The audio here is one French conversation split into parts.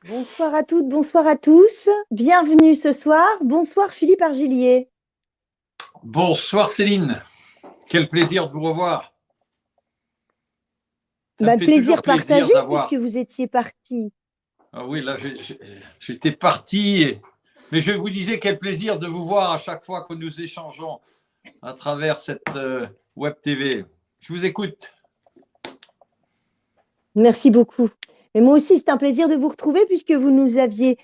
Bonsoir à toutes, bonsoir à tous. Bienvenue ce soir. Bonsoir Philippe Argilier. Bonsoir Céline, quel plaisir de vous revoir. Ça me fait toujours Plaisir plaisir partagé puisque d'avoir… vous étiez parti. Ah oui, là j'étais parti, mais je vous disais quel plaisir de vous voir à chaque fois que nous échangeons à travers cette web TV. Je vous écoute. Merci beaucoup. Mais moi aussi, c'est un plaisir de vous retrouver puisque vous nous aviez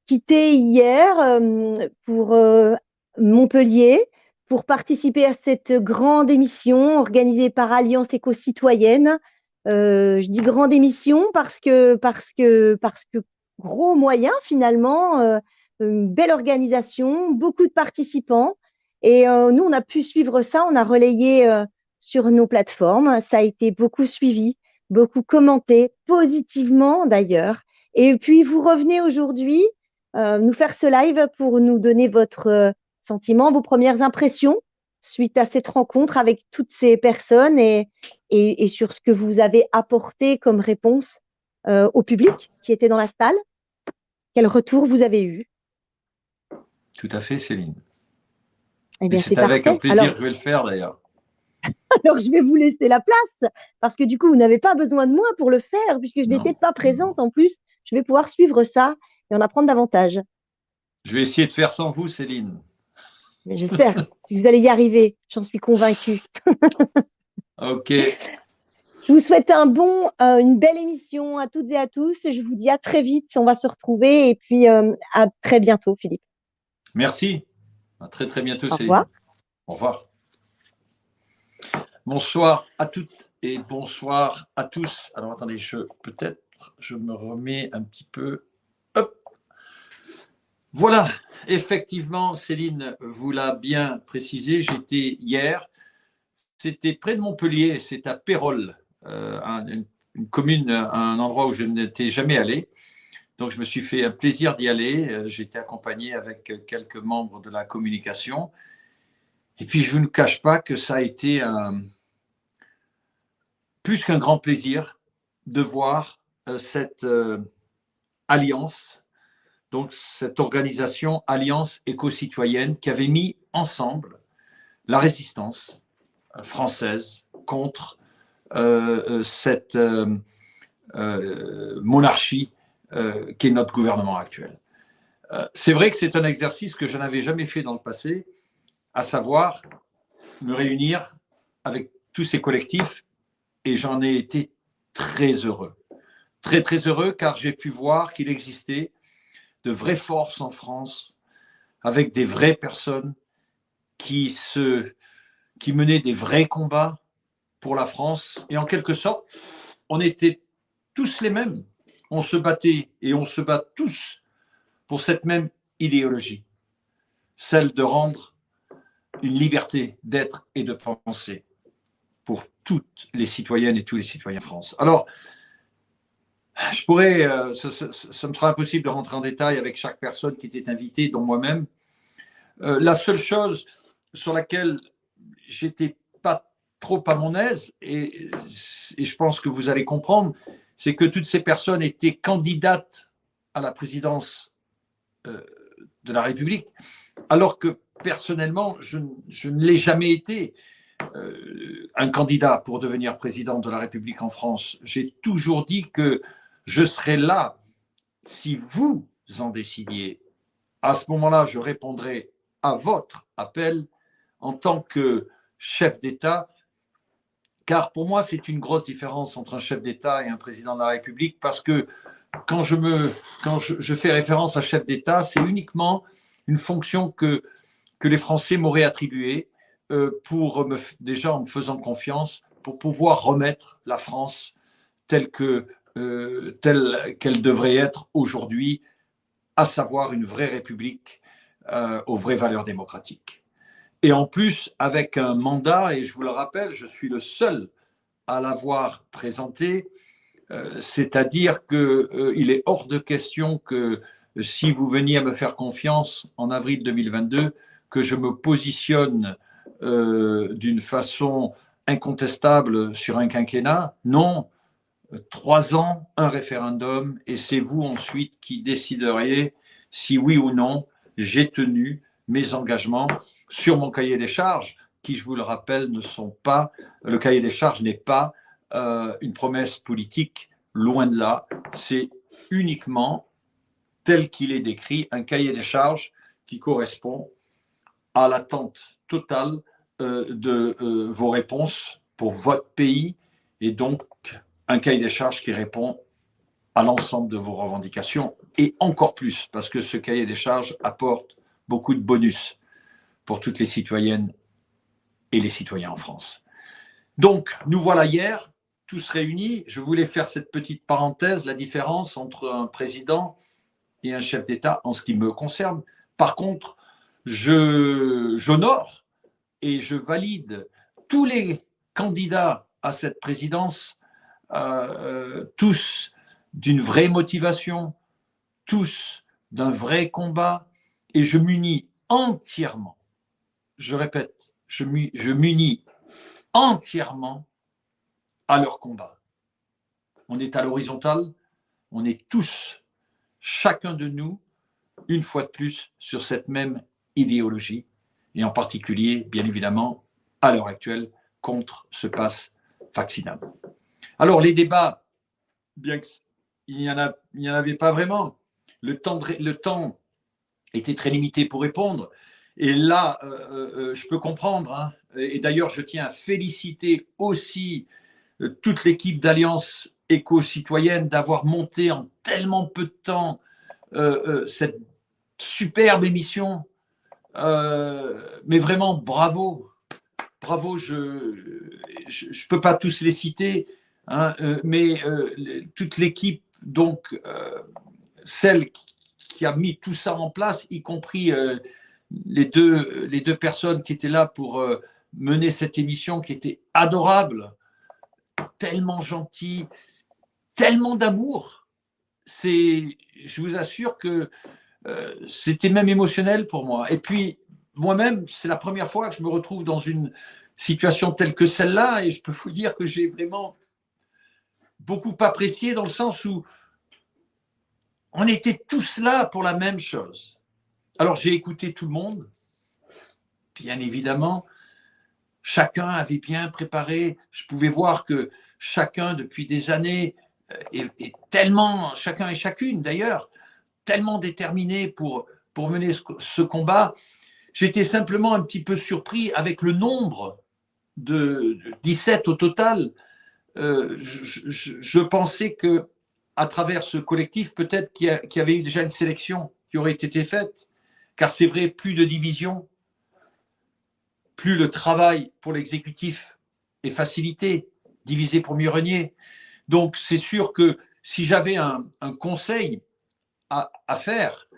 quittés hier pour Montpellier pour participer à cette grande émission organisée par Alliance éco-citoyenne. Je dis grande émission parce que gros moyens finalement, une belle organisation, beaucoup de participants. Et nous, on a pu suivre ça, on a relayé sur nos plateformes. Ça a été beaucoup suivi, beaucoup commenté, positivement d'ailleurs. Et puis, vous revenez aujourd'hui nous faire ce live pour nous donner votre sentiment, vos premières impressions suite à cette rencontre avec toutes ces personnes et sur ce que vous avez apporté comme réponse au public qui était dans la salle. Quel retour vous avez eu? Tout à fait Céline. Eh Et bien, c'est c'est avec un parfait. plaisir que je vais le faire d'ailleurs. Alors, je vais vous laisser la place parce que du coup, vous n'avez pas besoin de moi pour le faire puisque je n'étais Non, pas non. présente. En plus, je vais pouvoir suivre ça et en apprendre davantage. Je vais essayer de faire sans vous Céline. Mais j'espère que vous allez y arriver. J'en suis convaincue. Ok, Je vous souhaite une belle émission à toutes et à tous. Je vous dis à très vite. On va se retrouver et puis à très bientôt, Philippe. merci. À très très bientôt Au revoir. Céline. Au revoir. Bonsoir à toutes et bonsoir à tous. Alors attendez, peut-être je me remets un petit peu. Hop. Voilà, effectivement, Céline vous l'a bien précisé, j'étais hier, c'était près de Montpellier, c'est à Pérols, une commune, un endroit où je n'étais jamais allé. Donc je me suis fait un plaisir d'y aller. J'étais accompagné avec quelques membres de la communication. Et puis je ne vous cache pas que ça a été plus qu'un grand plaisir de voir cette alliance, donc cette organisation Alliance éco-citoyenne qui avait mis ensemble la résistance française contre cette monarchie qui est notre gouvernement actuel. C'est vrai que c'est un exercice que je n'avais jamais fait dans le passé, à savoir me réunir avec tous ces collectifs, et j'en ai été très heureux. Très, très heureux, car j'ai pu voir qu'il existait de vraies forces en France, avec des vraies personnes qui menaient des vrais combats pour la France. Et en quelque sorte, on était tous les mêmes. On se battait et on se bat tous pour cette même idéologie, celle de rendre une liberté d'être et de penser pour toutes les citoyennes et tous les citoyens de France. Alors, je pourrais, ça me sera impossible de rentrer en détail avec chaque personne qui était invitée, dont moi-même. La seule chose sur laquelle j'étais pas trop à mon aise, et je pense que vous allez comprendre, c'est que toutes ces personnes étaient candidates à la présidence de la République, alors que personnellement, je ne l'ai jamais été un candidat pour devenir président de la République en France. J'ai toujours dit que je serais là si vous en décidiez. À ce moment-là, je répondrai à votre appel en tant que chef d'État, car pour moi, c'est une grosse différence entre un chef d'État et un président de la République, parce que quand je fais référence à chef d'État, c'est uniquement une fonction que les Français m'auraient attribuée déjà en me faisant confiance, pour pouvoir remettre la France telle qu'elle devrait être aujourd'hui, à savoir une vraie république aux vraies valeurs démocratiques. Et en plus, avec un mandat, et je vous le rappelle, je suis le seul à l'avoir présenté, c'est-à-dire qu'il est hors de question que si vous veniez à me faire confiance en avril 2022, que je me positionne d'une façon incontestable sur un quinquennat. Non, 3 ans, un référendum, et c'est vous ensuite qui décideriez si oui ou non j'ai tenu mes engagements sur mon cahier des charges, qui, je vous le rappelle, ne sont pas, le cahier des charges n'est pas une promesse politique, loin de là, c'est uniquement, tel qu'il est décrit, un cahier des charges qui correspond à l'attente totale de vos réponses pour votre pays, et donc un cahier des charges qui répond à l'ensemble de vos revendications, et encore plus, parce que ce cahier des charges apporte beaucoup de bonus pour toutes les citoyennes et les citoyens en France. Donc, nous voilà hier, tous réunis. Je voulais faire cette petite parenthèse, la différence entre un président et un chef d'État en ce qui me concerne. Par contre, j'honore et je valide tous les candidats à cette présidence, tous d'une vraie motivation, tous d'un vrai combat, et je m'unis entièrement, je répète, je m'unis entièrement à leur combat. On est à l'horizontale, on est tous, chacun de nous, une fois de plus, sur cette même idéologie, et en particulier, bien évidemment, à l'heure actuelle, contre ce pass vaccinal. Alors, les débats, bien qu'il n'y en avait pas vraiment, le temps était très limité pour répondre. Et là, je peux comprendre. Hein, et d'ailleurs, je tiens à féliciter aussi toute l'équipe d'Alliance éco-citoyenne d'avoir monté en tellement peu de temps cette superbe émission. Mais vraiment, bravo. Bravo, je ne peux pas tous les citer, hein, mais toute l'équipe, donc celle qui a mis tout ça en place, y compris les deux personnes qui étaient là pour mener cette émission, qui était adorable, tellement gentil, tellement d'amour. Je vous assure que c'était même émotionnel pour moi. Et puis, moi-même, c'est la première fois que je me retrouve dans une situation telle que celle-là, et je peux vous dire que j'ai vraiment beaucoup apprécié, dans le sens où on était tous là pour la même chose. Alors, j'ai écouté tout le monde, bien évidemment. Chacun avait bien préparé. Je pouvais voir que chacun, depuis des années, est tellement, chacun et chacune d'ailleurs, tellement déterminé pour mener ce combat. J'étais simplement un petit peu surpris avec le nombre de 17 au total. Je pensais que à travers ce collectif, peut-être qu'il y avait eu déjà une sélection qui aurait été faite, car c'est vrai, plus de division, plus le travail pour l'exécutif est facilité, divisé pour mieux régner. Donc c'est sûr que si j'avais un conseil à faire,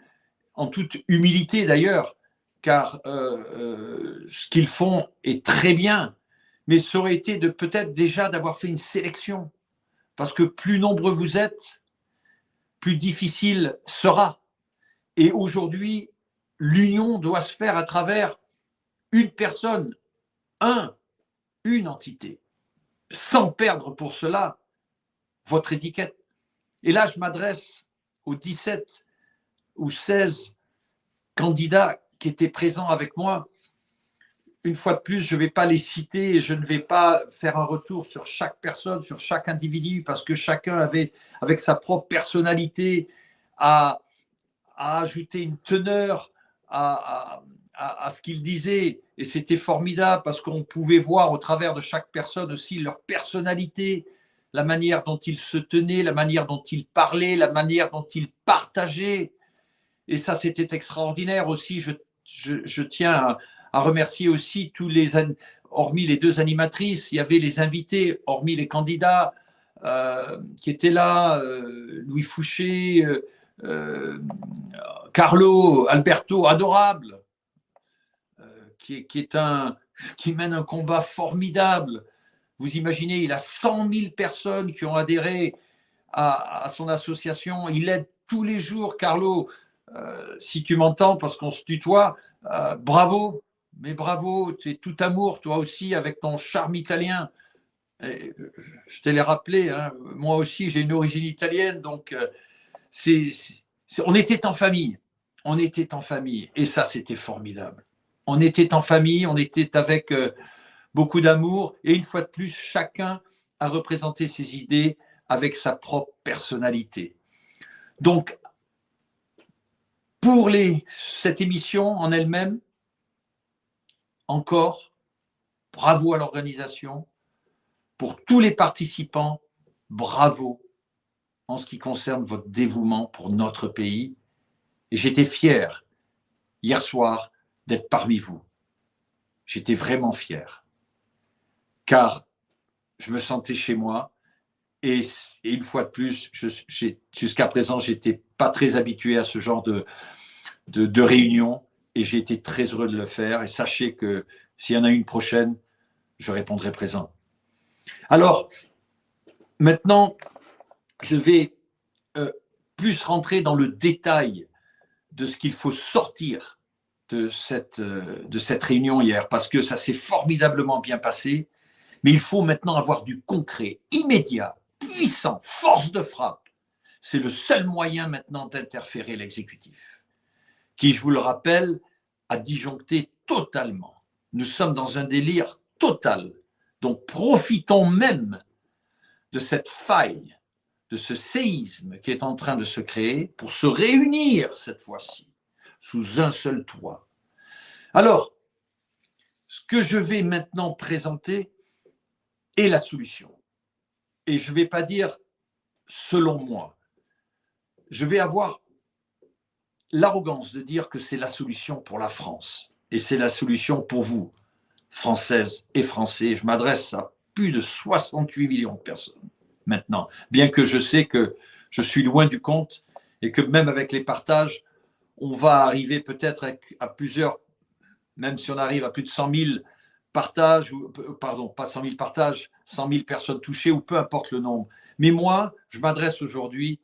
en toute humilité d'ailleurs, car ce qu'ils font est très bien, mais ça aurait été de peut-être déjà d'avoir fait une sélection, parce que plus nombreux vous êtes, plus difficile sera. Et aujourd'hui, l'union doit se faire à travers une personne, une entité, sans perdre pour cela votre étiquette. Et là, je m'adresse aux 17 ou 16 candidats qui étaient présents avec moi. Une fois de plus, je ne vais pas les citer et je ne vais pas faire un retour sur chaque personne, sur chaque individu, parce que chacun avait, avec sa propre personnalité, à ajouter une teneur à ce qu'il disait. Et c'était formidable parce qu'on pouvait voir au travers de chaque personne aussi leur personnalité, la manière dont ils se tenaient, la manière dont ils parlaient, la manière dont ils partageaient. Et ça, c'était extraordinaire aussi. Je tiens à remercier aussi tous les, hormis les deux animatrices, il y avait les invités, hormis les candidats qui étaient là, Louis Fouché, Carlo, Alberto, adorable, qui mène un combat formidable. Vous imaginez, il a 100 000 personnes qui ont adhéré à son association. Il aide tous les jours. Carlo, si tu m'entends, parce qu'on se tutoie, bravo, mais bravo, tu es tout amour, toi aussi, avec ton charme italien. je te l'ai rappelé, hein, moi aussi j'ai une origine italienne, donc on était en famille. On était en famille. Et ça, c'était formidable. On était en famille, on était avec beaucoup d'amour. Et une fois de plus, chacun a représenté ses idées avec sa propre personnalité. Donc, pour cette émission en elle-même, encore, bravo à l'organisation. Pour tous les participants, bravo en ce qui concerne votre dévouement pour notre pays. Et j'étais fier, hier soir, d'être parmi vous. J'étais vraiment fier, car je me sentais chez moi. Et une fois de plus, jusqu'à présent, je n'étais pas très habitué à ce genre de réunion. Et j'ai été très heureux de le faire. Et sachez que s'il y en a une prochaine, je répondrai présent. Alors, maintenant, je vais plus rentrer dans le détail de ce qu'il faut sortir de cette réunion hier, parce que ça s'est formidablement bien passé, mais il faut maintenant avoir du concret, immédiat, puissant, force de frappe. C'est le seul moyen maintenant d'interférer l'exécutif, qui, je vous le rappelle, a disjoncté totalement. Nous sommes dans un délire total, donc profitons même de cette faille, de ce séisme qui est en train de se créer pour se réunir cette fois-ci sous un seul toit. Alors, ce que je vais maintenant présenter est la solution. Et je ne vais pas dire selon moi. Je vais avoir l'arrogance de dire que c'est la solution pour la France. Et c'est la solution pour vous, Françaises et Français. Je m'adresse à plus de 68 millions de personnes maintenant, bien que je sais que je suis loin du compte et que même avec les partages, on va arriver peut-être à plusieurs, même si on arrive à plus de 100 000 partages, pardon, pas 100 000 partages, 100 000 personnes touchées, ou peu importe le nombre. Mais moi, je m'adresse aujourd'hui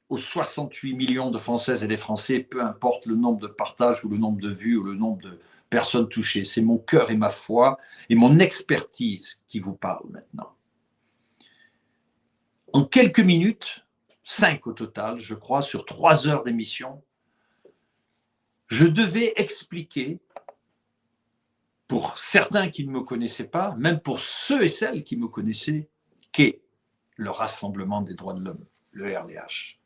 aux 68 millions de Françaises et des Français, peu importe le nombre de partages ou le nombre de vues ou le nombre de personnes touchées. C'est mon cœur et ma foi et mon expertise qui vous parlent maintenant. En quelques minutes, 5 au total, je crois, sur 3 heures d'émission, je devais expliquer, pour certains qui ne me connaissaient pas, même pour ceux et celles qui me connaissaient, qu'est le Rassemblement des droits de l'homme, le RDH.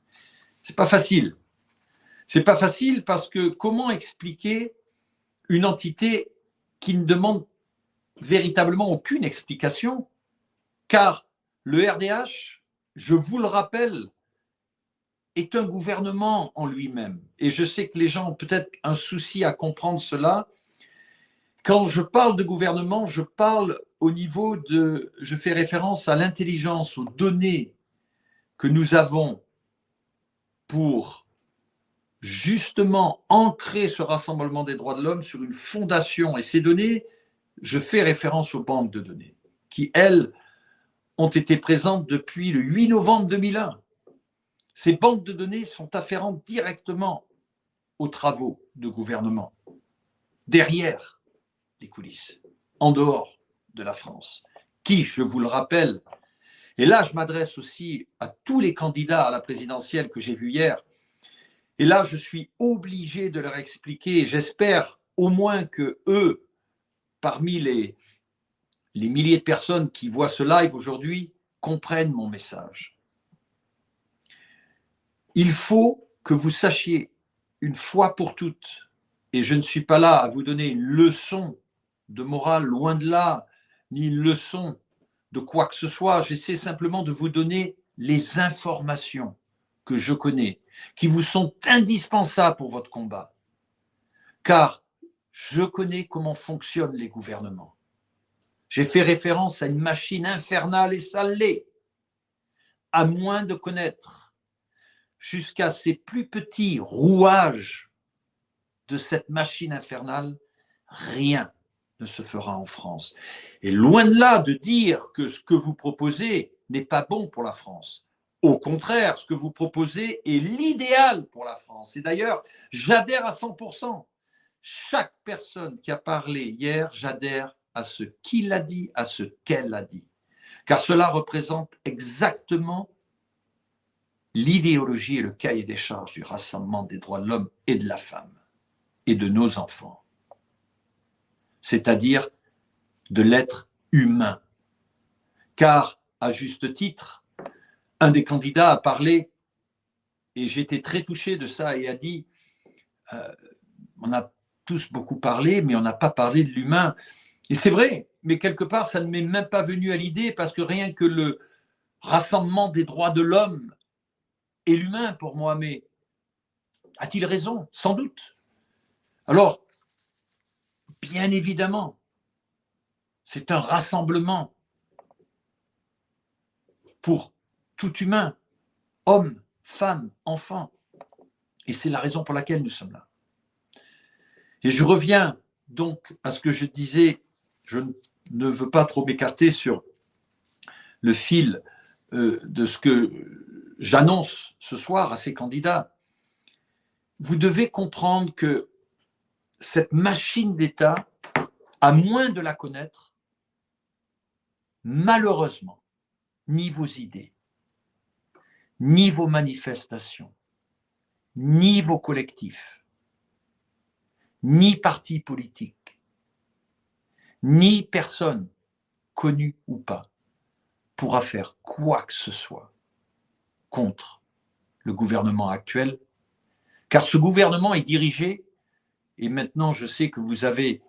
C'est pas facile. C'est pas facile parce que comment expliquer une entité qui ne demande véritablement aucune explication, car le RDH, je vous le rappelle, est un gouvernement en lui-même. Et je sais que les gens ont peut-être un souci à comprendre cela. Quand je parle de gouvernement, je parle au niveau je fais référence à l'intelligence, aux données que nous avons pour justement ancrer ce Rassemblement des droits de l'homme sur une fondation. Et ces données, je fais référence aux banques de données, qui, elles, ont été présentes depuis le 8 novembre 2001. Ces banques de données sont afférentes directement aux travaux de gouvernement, derrière les coulisses, en dehors de la France, qui, je vous le rappelle, et là je m'adresse aussi à tous les candidats à la présidentielle que j'ai vus hier, et là je suis obligé de leur expliquer, et j'espère au moins que eux, parmi les milliers de personnes qui voient ce live aujourd'hui, comprennent mon message. Il faut que vous sachiez une fois pour toutes, et je ne suis pas là à vous donner une leçon de morale, loin de là, ni une leçon de quoi que ce soit, j'essaie simplement de vous donner les informations que je connais, qui vous sont indispensables pour votre combat, car je connais comment fonctionnent les gouvernements. J'ai fait référence à une machine infernale et ça l'est, à moins de connaître jusqu'à ces plus petits rouages de cette machine infernale, rien ne se fera en France. Et loin de là de dire que ce que vous proposez n'est pas bon pour la France. Au contraire, ce que vous proposez est l'idéal pour la France. Et d'ailleurs, j'adhère à 100%. Chaque personne qui a parlé hier, j'adhère à ce qu'il a dit, à ce qu'elle a dit. car cela représente exactement l'idéologie et le cahier des charges du Rassemblement des droits de l'homme et de la femme et de nos enfants, c'est-à-dire de l'être humain. Car, à juste titre, un des candidats a parlé, et j'ai été très touché de ça, et a dit on a tous beaucoup parlé, mais on n'a pas parlé de l'humain. Et c'est vrai, mais quelque part, ça ne m'est même pas venu à l'idée, parce que rien que le Rassemblement des droits de l'homme est l'humain pour moi, mais a-t-il raison? Sans doute. Alors, bien évidemment, c'est un rassemblement pour tout humain, homme, femme, enfant. Et c'est la raison pour laquelle nous sommes là. Et je reviens donc à ce que je disais, je ne veux pas trop m'écarter sur le fil de ce que j'annonce ce soir à ces candidats. Vous devez comprendre que cette machine d'État, à moins de la connaître, malheureusement, ni vos idées, ni vos manifestations, ni vos collectifs, ni partis politiques, ni personne, connue ou pas, pourra faire quoi que ce soit contre le gouvernement actuel, car ce gouvernement est dirigé, et maintenant je sais que vous avez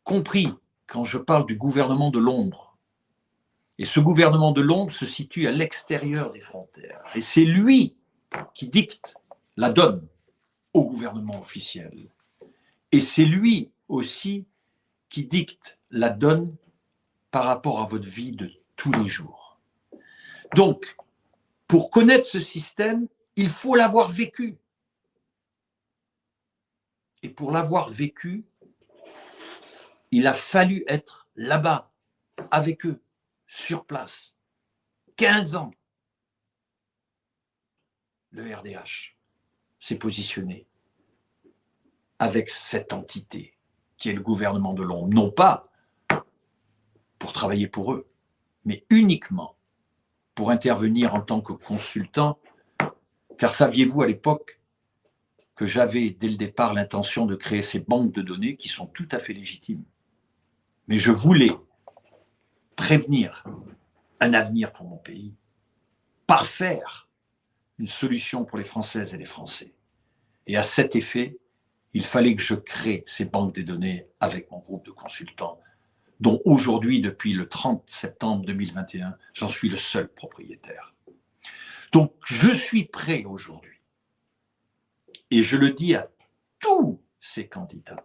compris quand je parle du gouvernement de l'ombre, et ce gouvernement de l'ombre se situe à l'extérieur des frontières, et c'est lui qui dicte la donne au gouvernement officiel. Et c'est lui aussi qui dicte la donne par rapport à votre vie de tous les jours. Donc, pour connaître ce système, il faut l'avoir vécu. Et pour l'avoir vécu, il a fallu être là-bas, avec eux, sur place. 15 ans. Le RDH s'est positionné avec cette entité qui est le gouvernement de l'ombre, non pas pour travailler pour eux, mais uniquement pour intervenir en tant que consultant, car saviez-vous à l'époque que j'avais dès le départ l'intention de créer ces banques de données qui sont tout à fait légitimes. Mais je voulais prévenir un avenir pour mon pays, parfaire une solution pour les Françaises et les Français. Et à cet effet, il fallait que je crée ces banques des données avec mon groupe de consultants, dont aujourd'hui, depuis le 30 septembre 2021, j'en suis le seul propriétaire. Donc, je suis prêt aujourd'hui, et je le dis à tous ces candidats,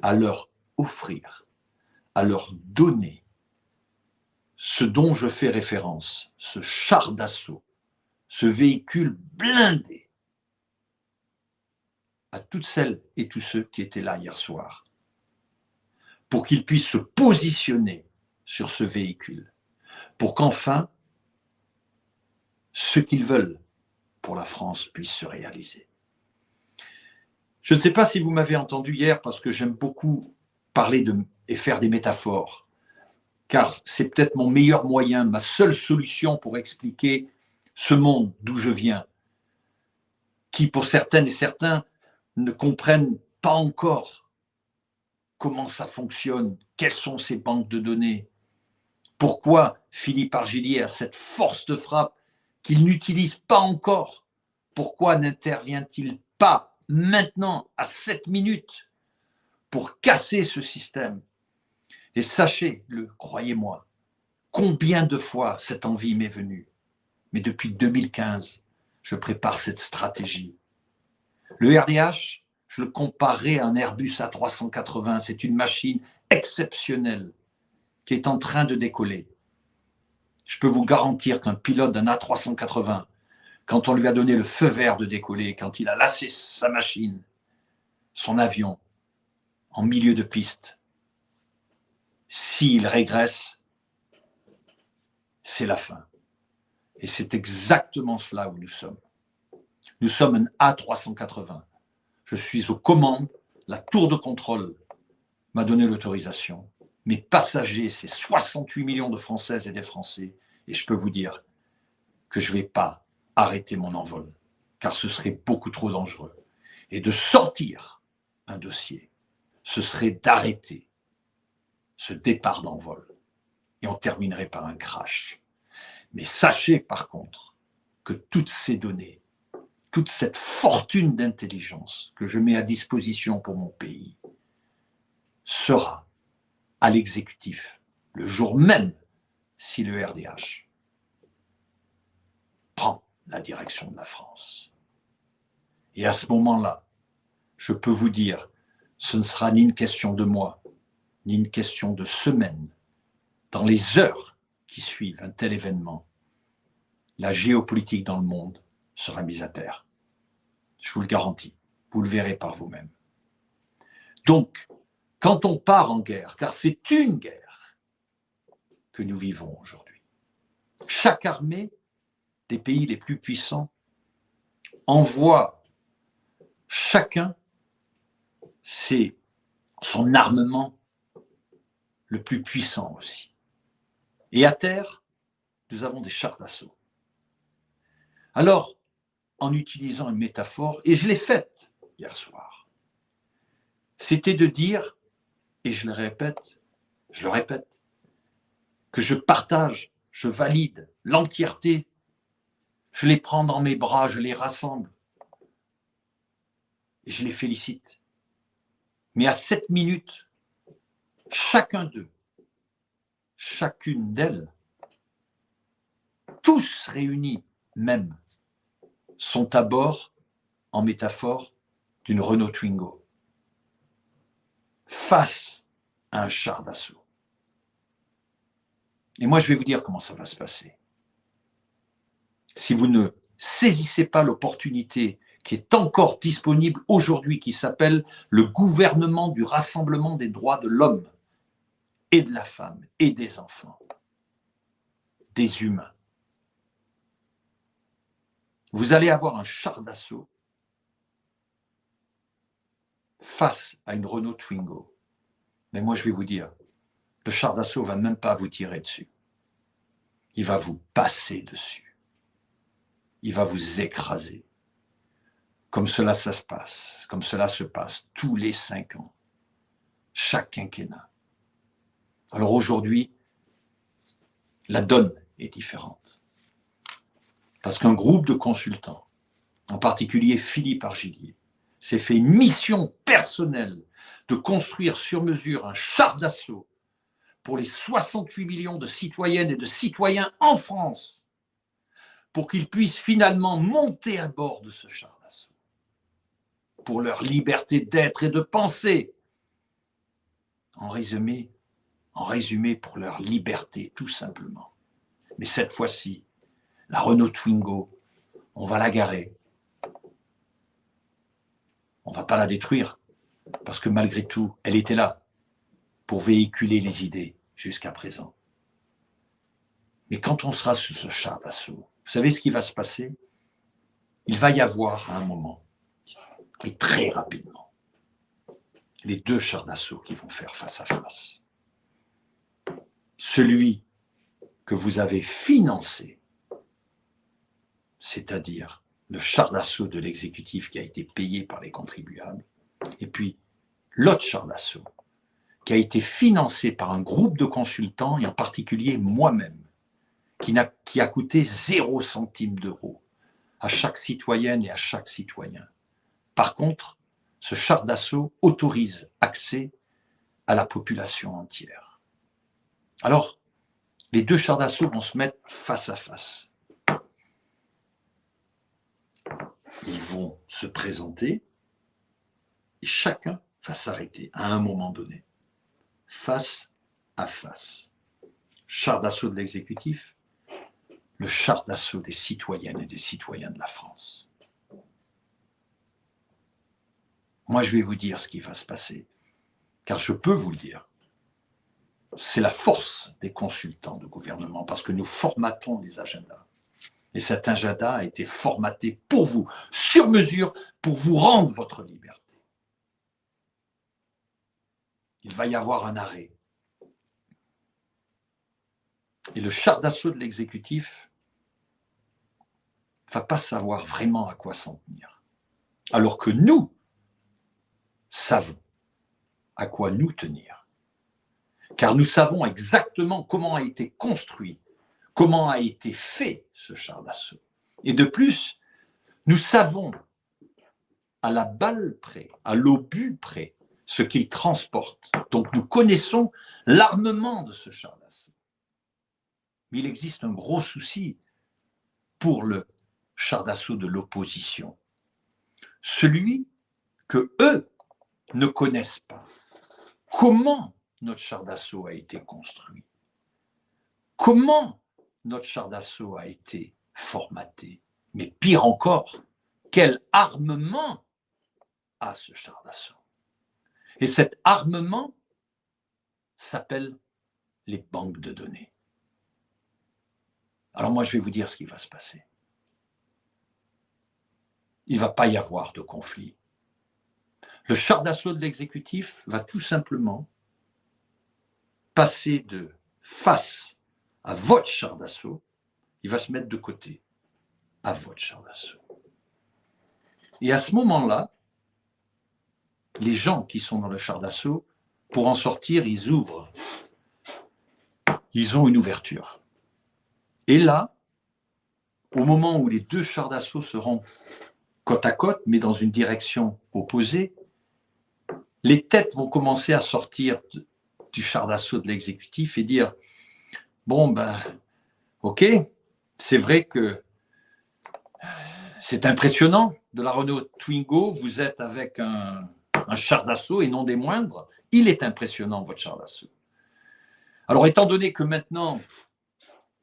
à leur offrir, à leur donner ce dont je fais référence, ce char d'assaut, ce véhicule blindé, à toutes celles et tous ceux qui étaient là hier soir, pour qu'ils puissent se positionner sur ce véhicule, pour qu'enfin, ce qu'ils veulent pour la France puisse se réaliser. Je ne sais pas si vous m'avez entendu hier, parce que j'aime beaucoup parler et faire des métaphores, car c'est peut-être mon meilleur moyen, ma seule solution pour expliquer ce monde d'où je viens, qui pour certaines et certains ne comprennent pas encore comment ça fonctionne, quelles sont ces banques de données, pourquoi Philippe Argillier a cette force de frappe qu'il n'utilise pas encore, pourquoi n'intervient-il pas maintenant à 7 minutes pour casser ce système? Et sachez-le, croyez-moi, combien de fois cette envie m'est venue. Mais depuis 2015, je prépare cette stratégie. Le RDH, je le comparerai à un Airbus A380. C'est une machine exceptionnelle qui est en train de décoller. Je peux vous garantir qu'un pilote d'un A380, quand on lui a donné le feu vert de décoller, quand il a lancé sa machine, son avion, en milieu de piste, s'il régresse, c'est la fin. Et c'est exactement cela où nous sommes. Nous sommes un A380. Je suis aux commandes, la tour de contrôle m'a donné l'autorisation. mes passagers, ces 68 millions de Françaises et des Français, et je peux vous dire que je ne vais pas arrêter mon envol, car ce serait beaucoup trop dangereux. Et de sortir un dossier, ce serait d'arrêter ce départ d'envol. Et on terminerait par un crash. Mais sachez par contre que toutes ces données, toute cette fortune d'intelligence que je mets à disposition pour mon pays sera à l'exécutif le jour même si le RDH prend la direction de la France. Et à ce moment-là, je peux vous dire, ce ne sera ni une question de mois, ni une question de semaines. Dans les heures qui suivent un tel événement, la géopolitique dans le monde sera mise à terre. Je vous le garantis, vous le verrez par vous-même. Donc, quand on part en guerre, car c'est une guerre que nous vivons aujourd'hui, chaque armée des pays les plus puissants envoie chacun son armement le plus puissant aussi. Et à terre, nous avons des chars d'assaut. Alors, en utilisant une métaphore, et je l'ai faite hier soir, c'était de dire, et je le répète, que je partage, je valide l'entièreté, je les prends dans mes bras, je les rassemble, et je les félicite. Mais à 7 minutes, chacun d'eux, chacune d'elles, tous réunis même, sont à bord, en métaphore, d'une Renault Twingo, face à un char d'assaut. Et moi, je vais vous dire comment ça va se passer. Si vous ne saisissez pas l'opportunité qui est encore disponible aujourd'hui, qui s'appelle le gouvernement du rassemblement des droits de l'homme et de la femme et des enfants, des humains. Vous allez avoir un char d'assaut face à une Renault Twingo. Mais moi, je vais vous dire, le char d'assaut ne va même pas vous tirer dessus. Il va vous passer dessus. Il va vous écraser. Comme cela se passe tous les 5 ans, chaque quinquennat. Alors aujourd'hui, la donne est différente. Parce qu'un groupe de consultants, en particulier Philippe Argillier, s'est fait une mission personnelle de construire sur mesure un char d'assaut pour les 68 millions de citoyennes et de citoyens en France, pour qu'ils puissent finalement monter à bord de ce char d'assaut, pour leur liberté d'être et de penser. En résumé, pour leur liberté, tout simplement. Mais cette fois-ci, la Renault Twingo, on va la garer. On ne va pas la détruire, parce que malgré tout, elle était là pour véhiculer les idées jusqu'à présent. Mais quand on sera sur ce char d'assaut, vous savez ce qui va se passer? Il va y avoir à un moment, et très rapidement, les 2 chars d'assaut qui vont faire face à face. Celui que vous avez financé, c'est-à-dire le char d'assaut de l'exécutif qui a été payé par les contribuables, et puis l'autre char d'assaut qui a été financé par un groupe de consultants, et en particulier moi-même, qui a coûté 0 centime d'euro à chaque citoyenne et à chaque citoyen. Par contre, ce char d'assaut autorise accès à la population entière. Alors, les 2 chars d'assaut vont se mettre face à face. Ils vont se présenter et chacun va s'arrêter à un moment donné, face à face. Char d'assaut de l'exécutif, le char d'assaut des citoyennes et des citoyens de la France. Moi, je vais vous dire ce qui va se passer, car je peux vous le dire. C'est la force des consultants de gouvernement, parce que nous formatons les agendas. Et cet agenda a été formaté pour vous, sur mesure, pour vous rendre votre liberté. Il va y avoir un arrêt Et le char d'assaut de l'exécutif ne va pas savoir vraiment à quoi s'en tenir. Alors que nous savons à quoi nous tenir. Car nous savons exactement comment a été construit, comment a été fait ce char d'assaut. Et de plus, nous savons à la balle près, à l'obus près, ce qu'il transporte. Donc nous connaissons l'armement de ce char d'assaut. Mais il existe un gros souci pour le char d'assaut de l'opposition. Celui que eux ne connaissent pas. Comment notre char d'assaut a été construit? Comment notre char d'assaut a été formaté? Mais pire encore, quel armement a ce char d'assaut? Et cet armement s'appelle les banques de données. Alors moi, je vais vous dire ce qui va se passer. Il ne va pas y avoir de conflit. Le char d'assaut de l'exécutif va tout simplement passer de face à votre char d'assaut, il va se mettre de côté à votre char d'assaut. Et à ce moment-là, les gens qui sont dans le char d'assaut, pour en sortir, ils ouvrent. Ils ont une ouverture. Et là, au moment où les deux chars d'assaut seront côte à côte, mais dans une direction opposée, les têtes vont commencer à sortir du char d'assaut de l'exécutif et dire « Bon, ben, ok, c'est vrai que c'est impressionnant de la Renault Twingo, vous êtes avec un char d'assaut et non des moindres. Il est impressionnant, votre char d'assaut. Alors, étant donné que maintenant,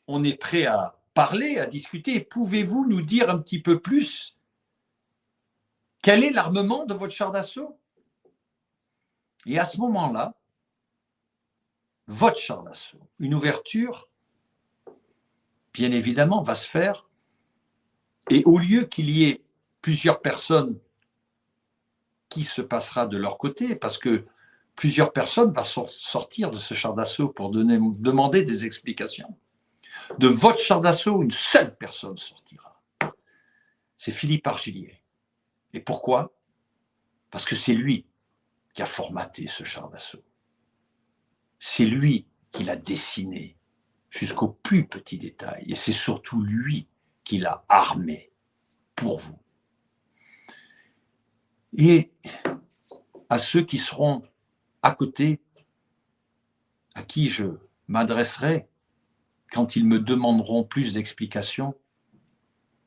on est prêt à parler, à discuter, pouvez-vous nous dire un petit peu plus quel est l'armement de votre char d'assaut? Et à ce moment-là, votre char d'assaut, une ouverture, bien évidemment, va se faire. Et au lieu qu'il y ait plusieurs personnes qui se passera de leur côté, parce que plusieurs personnes vont sortir de ce char d'assaut pour demander des explications. De votre char d'assaut, une seule personne sortira. C'est Philippe Argillier. Et pourquoi? Parce que c'est lui qui a formaté ce char d'assaut. C'est lui qui l'a dessiné jusqu'au plus petit détail. Et c'est surtout lui qui l'a armé pour vous. Et à ceux qui seront à côté, à qui je m'adresserai quand ils me demanderont plus d'explications,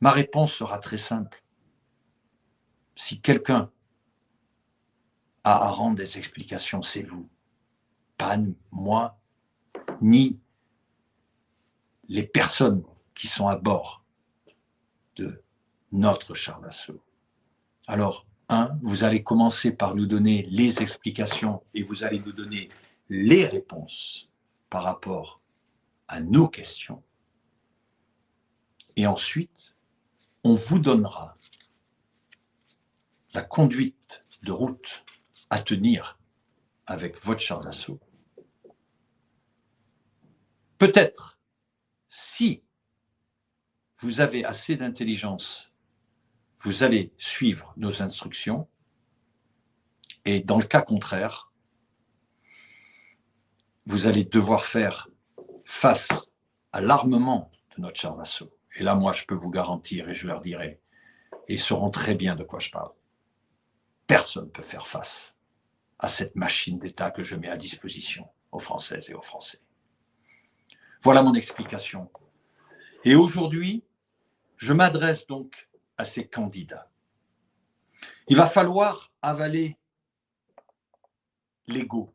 ma réponse sera très simple. Si quelqu'un a à rendre des explications, c'est vous. Pas moi, ni les personnes qui sont à bord de notre char d'assaut. Alors, vous allez commencer par nous donner les explications et vous allez nous donner les réponses par rapport à nos questions. Et ensuite, on vous donnera la conduite de route à tenir avec votre char d'assaut. Peut-être, si vous avez assez d'intelligence, vous allez suivre nos instructions. Et dans le cas contraire, vous allez devoir faire face à l'armement de notre char d'assaut. Et là, moi, je peux vous garantir, et je leur dirai, et ils sauront très bien de quoi je parle. Personne ne peut faire face à cette machine d'État que je mets à disposition aux Françaises et aux Français. Voilà mon explication. Et aujourd'hui, je m'adresse donc à ces candidats. Il va falloir avaler l'ego.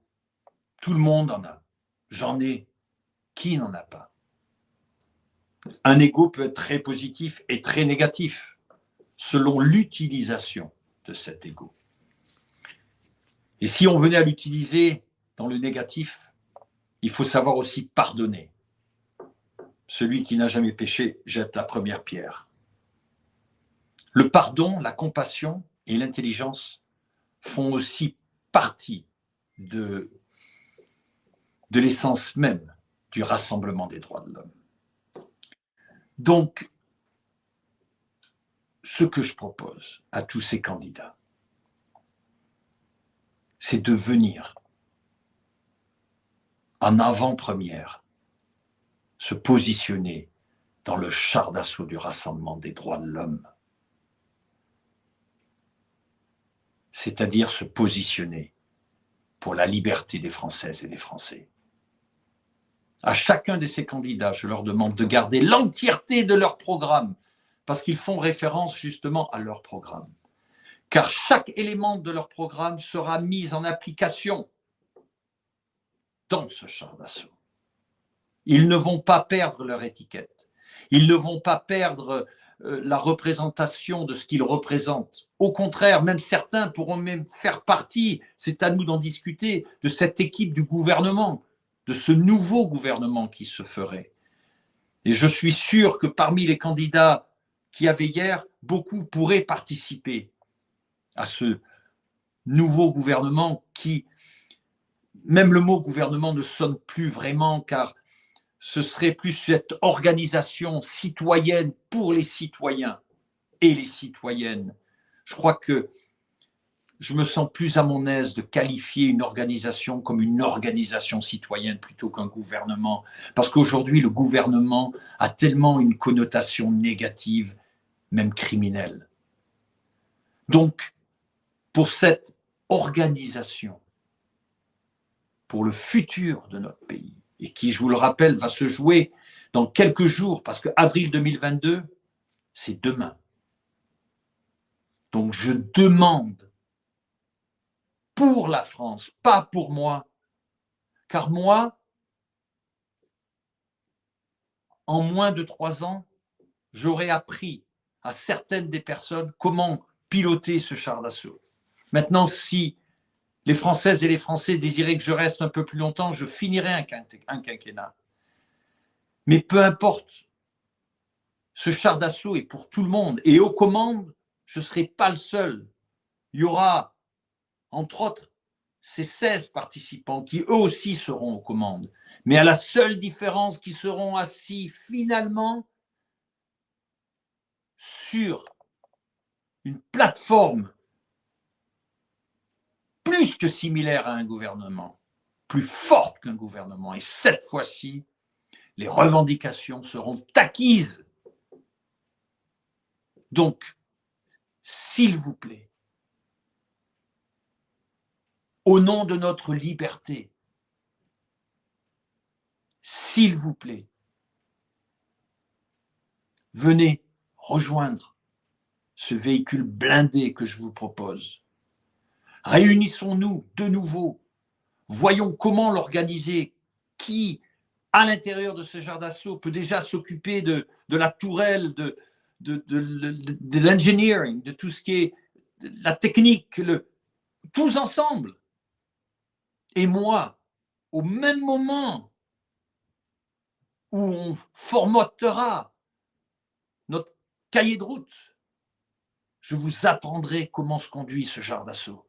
Tout le monde en a. J'en ai. Qui n'en a pas? Un ego peut être très positif et très négatif, selon l'utilisation de cet ego. Et si on venait à l'utiliser dans le négatif, il faut savoir aussi pardonner. Celui qui n'a jamais péché jette la première pierre. Le pardon, la compassion et l'intelligence font aussi partie de l'essence même du Rassemblement des droits de l'homme. Donc, ce que je propose à tous ces candidats, c'est de venir en avant-première se positionner dans le char d'assaut du Rassemblement des droits de l'homme. C'est-à-dire se positionner pour la liberté des Françaises et des Français. À chacun de ces candidats, je leur demande de garder l'entièreté de leur programme, parce qu'ils font référence justement à leur programme. Car chaque élément de leur programme sera mis en application dans ce char d'assaut. Ils ne vont pas perdre leur étiquette. Ils ne vont pas perdre la représentation de ce qu'ils représentent. Au contraire, même certains pourront même faire partie, c'est à nous d'en discuter, de cette équipe du gouvernement, de ce nouveau gouvernement qui se ferait. Et je suis sûr que parmi les candidats qu'il y avait hier, beaucoup pourraient participer à ce nouveau gouvernement qui, même le mot gouvernement ne sonne plus vraiment, car ce serait plus cette organisation citoyenne pour les citoyens et les citoyennes. Je crois que je me sens plus à mon aise de qualifier une organisation comme une organisation citoyenne plutôt qu'un gouvernement. Parce qu'aujourd'hui, le gouvernement a tellement une connotation négative, même criminelle. Donc, pour cette organisation, pour le futur de notre pays, et qui, je vous le rappelle, va se jouer dans quelques jours, parce que avril 2022, c'est demain. Donc je demande pour la France, pas pour moi, car moi, en moins de 3 ans, j'aurais appris à certaines des personnes comment piloter ce char d'assaut. Maintenant, si les Françaises et les Français désiraient que je reste un peu plus longtemps, je finirai un quinquennat. Mais peu importe, ce char d'assaut est pour tout le monde. Et aux commandes, je ne serai pas le seul. Il y aura, entre autres, ces 16 participants qui eux aussi seront aux commandes. Mais à la seule différence qu'ils seront assis finalement sur une plateforme plus que similaire à un gouvernement, plus forte qu'un gouvernement. Et cette fois-ci, les revendications seront acquises. Donc, s'il vous plaît, au nom de notre liberté, s'il vous plaît, venez rejoindre ce véhicule blindé que je vous propose. Réunissons-nous de nouveau. Voyons comment l'organiser. Qui, à l'intérieur de ce char d'assaut, peut déjà s'occuper de la tourelle, de l'engineering, de tout ce qui est la technique, tous ensemble. Et moi, au même moment où on formatera notre cahier de route, je vous apprendrai comment se conduit ce char d'assaut.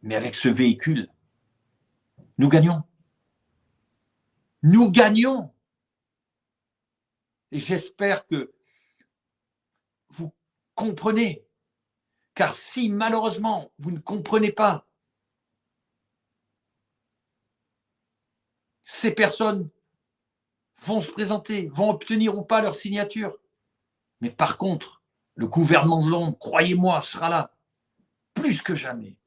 Mais avec ce véhicule, nous gagnons. Nous gagnons. Et j'espère que vous comprenez. Car si malheureusement vous ne comprenez pas, ces personnes vont se présenter, vont obtenir ou pas leur signature. Mais par contre, le gouvernement de l'ombre, croyez-moi, sera là, plus que jamais.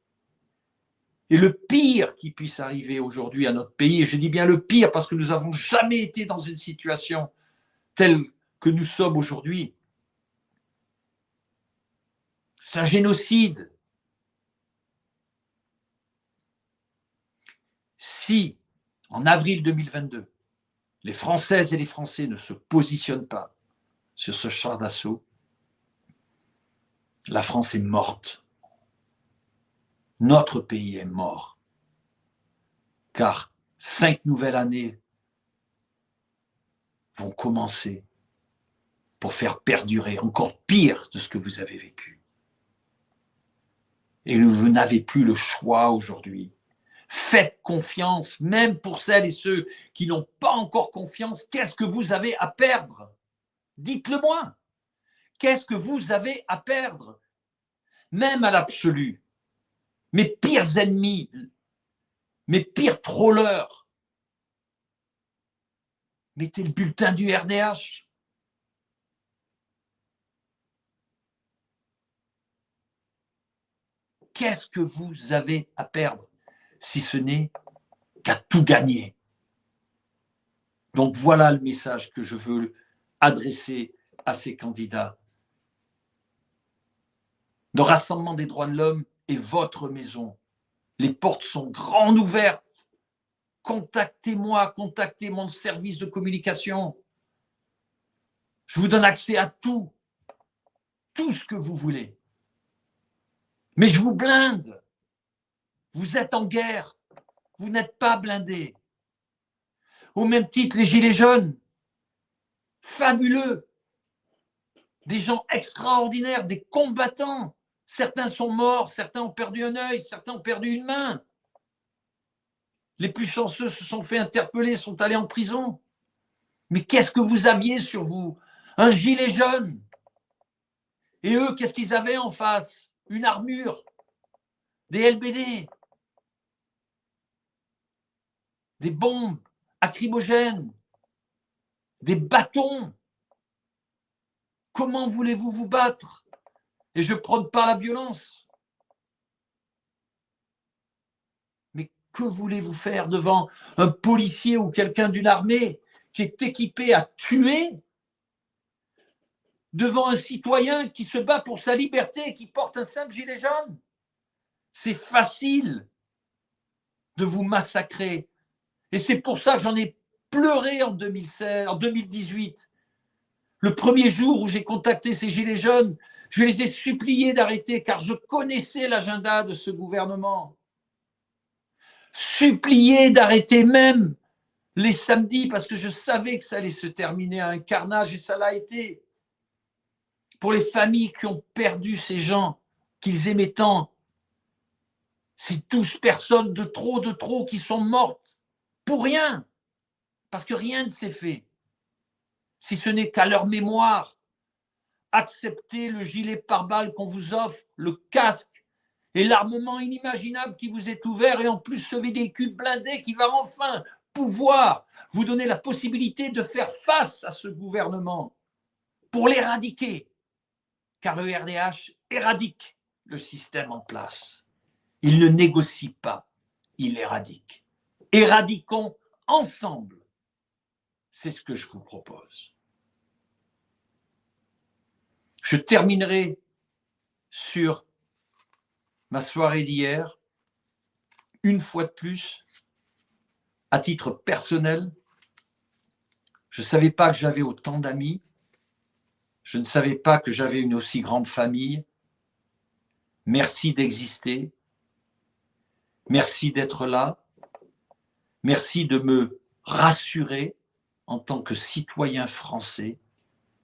Et le pire qui puisse arriver aujourd'hui à notre pays, et je dis bien le pire parce que nous n'avons jamais été dans une situation telle que nous sommes aujourd'hui, c'est un génocide. Si, en avril 2022, les Françaises et les Français ne se positionnent pas sur ce char d'assaut, la France est morte. Notre pays est mort. Car 5 nouvelles années vont commencer pour faire perdurer encore pire de ce que vous avez vécu. Et vous n'avez plus le choix aujourd'hui. Faites confiance, même pour celles et ceux qui n'ont pas encore confiance. Qu'est-ce que vous avez à perdre? Dites-le moi. Qu'est-ce que vous avez à perdre? Même à l'absolu. Mes pires ennemis, mes pires trollers, mettez le bulletin du RDH. Qu'est-ce que vous avez à perdre si ce n'est qu'à tout gagner? Donc voilà le message que je veux adresser à ces candidats. Le Rassemblement des droits de l'homme est votre maison. Les portes sont grandes ouvertes. Contactez-moi, contactez mon service de communication. Je vous donne accès à tout ce que vous voulez. Mais je vous blinde. Vous êtes en guerre. Vous n'êtes pas blindés. Au même titre, les Gilets jaunes, fabuleux. Des gens extraordinaires, des combattants. Certains sont morts, certains ont perdu un œil, certains ont perdu une main. Les plus chanceux se sont fait interpeller, sont allés en prison. Mais qu'est-ce que vous aviez sur vous? Un gilet jaune. Et eux, qu'est-ce qu'ils avaient en face? Une armure, des LBD, des bombes lacrymogènes, des bâtons. Comment voulez-vous vous battre? Et je ne prône pas la violence. Mais que voulez-vous faire devant un policier ou quelqu'un d'une armée qui est équipé à tuer, devant un citoyen qui se bat pour sa liberté et qui porte un simple gilet jaune? C'est facile de vous massacrer. Et c'est pour ça que j'en ai pleuré en 2018. Le premier jour où j'ai contacté ces gilets jaunes, je les ai suppliés d'arrêter car je connaissais l'agenda de ce gouvernement. Suppliés d'arrêter même les samedis parce que je savais que ça allait se terminer à un carnage et ça l'a été. Pour les familles qui ont perdu ces gens qu'ils aimaient tant, ces 12 personnes de trop qui sont mortes pour rien, parce que rien ne s'est fait. Si ce n'est qu'à leur mémoire, acceptez le gilet pare-balles qu'on vous offre, le casque et l'armement inimaginable qui vous est ouvert et en plus ce véhicule blindé qui va enfin pouvoir vous donner la possibilité de faire face à ce gouvernement pour l'éradiquer. Car le RDH éradique le système en place. Il ne négocie pas, il éradique. Éradiquons ensemble. C'est ce que je vous propose. Je terminerai sur ma soirée d'hier, une fois de plus, à titre personnel. Je ne savais pas que j'avais autant d'amis. Je ne savais pas que j'avais une aussi grande famille. Merci d'exister. Merci d'être là. Merci de me rassurer en tant que citoyen français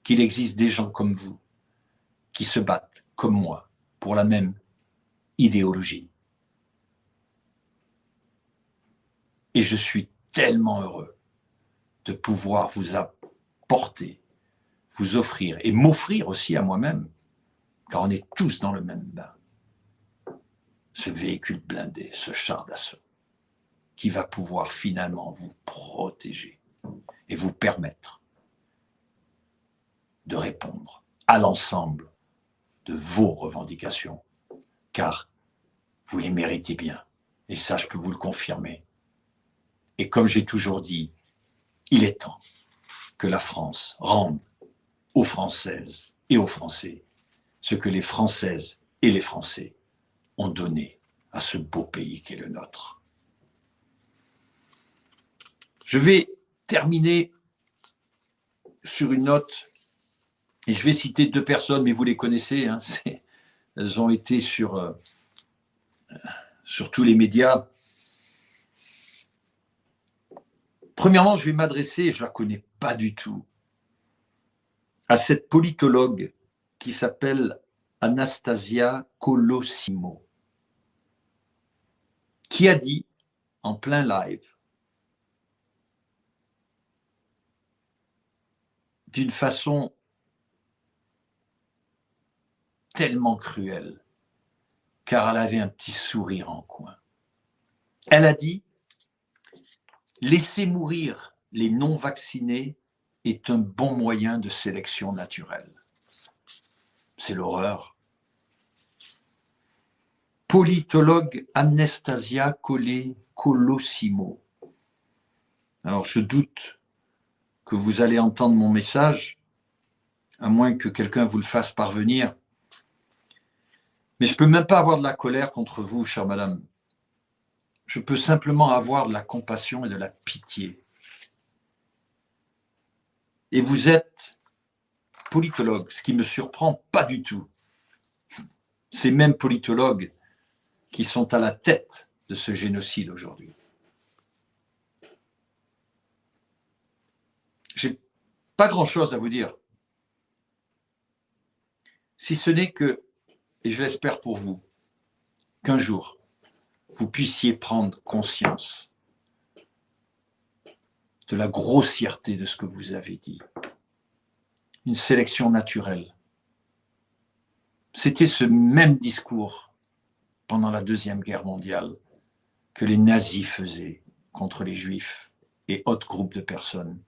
qu'il existe des gens comme vous qui se battent comme moi pour la même idéologie. Et je suis tellement heureux de pouvoir vous apporter, vous offrir et m'offrir aussi à moi-même, car on est tous dans le même bain, ce véhicule blindé, ce char d'assaut, qui va pouvoir finalement vous protéger et vous permettre de répondre à l'ensemble de vos revendications, car vous les méritez bien, et ça je peux vous le confirmer. Et comme j'ai toujours dit, il est temps que la France rende aux Françaises et aux Français ce que les Françaises et les Français ont donné à ce beau pays qu'est le nôtre. Je vais terminer sur une note, et je vais citer deux personnes, mais vous les connaissez, hein, elles ont été sur tous les médias. Premièrement, je vais m'adresser, je ne la connais pas du tout, à cette politologue qui s'appelle Anastasia Colosimo, qui a dit en plein live, d'une façon tellement cruelle, car elle avait un petit sourire en coin. Elle a dit « Laisser mourir les non-vaccinés est un bon moyen de sélection naturelle. » C'est l'horreur. Politologue Anastasia Colosimo. Alors je doute que vous allez entendre mon message, à moins que quelqu'un vous le fasse parvenir. Mais je ne peux même pas avoir de la colère contre vous, chère madame. Je peux simplement avoir de la compassion et de la pitié. Et vous êtes politologue, ce qui ne me surprend pas du tout. Ces mêmes politologues qui sont à la tête de ce génocide aujourd'hui. J'ai pas grand-chose à vous dire, si ce n'est que, et je l'espère pour vous, qu'un jour, vous puissiez prendre conscience de la grossièreté de ce que vous avez dit. Une sélection naturelle. C'était ce même discours pendant la Deuxième Guerre mondiale que les nazis faisaient contre les juifs et autres groupes de personnes.